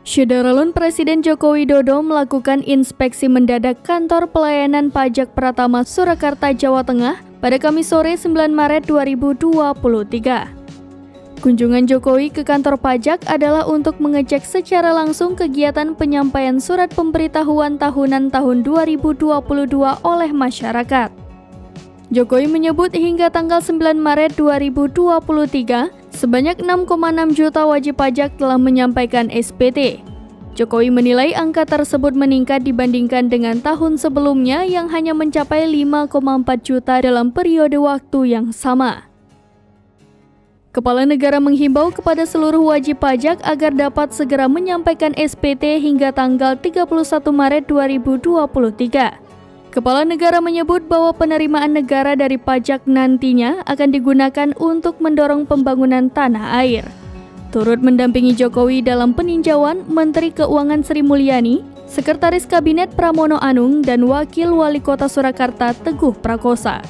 Syederalun Presiden Joko Widodo melakukan inspeksi mendadak kantor pelayanan pajak Pratama Surakarta, Jawa Tengah pada Kamis sore 9 Maret 2023. Kunjungan Jokowi ke kantor pajak adalah untuk mengecek secara langsung kegiatan penyampaian surat pemberitahuan tahunan tahun 2022 oleh masyarakat. Jokowi menyebut hingga tanggal 9 Maret 2023, sebanyak 6,6 juta wajib pajak telah menyampaikan SPT. Jokowi menilai angka tersebut meningkat dibandingkan dengan tahun sebelumnya yang hanya mencapai 5,4 juta dalam periode waktu yang sama. Kepala negara menghimbau kepada seluruh wajib pajak agar dapat segera menyampaikan SPT hingga tanggal 31 Maret 2023. Kepala negara menyebut bahwa penerimaan negara dari pajak nantinya akan digunakan untuk mendorong pembangunan tanah air. Turut mendampingi Jokowi dalam peninjauan Menteri Keuangan Sri Mulyani, Sekretaris Kabinet Pramono Anung, dan Wakil Wali Kota Surakarta Teguh Prakosa.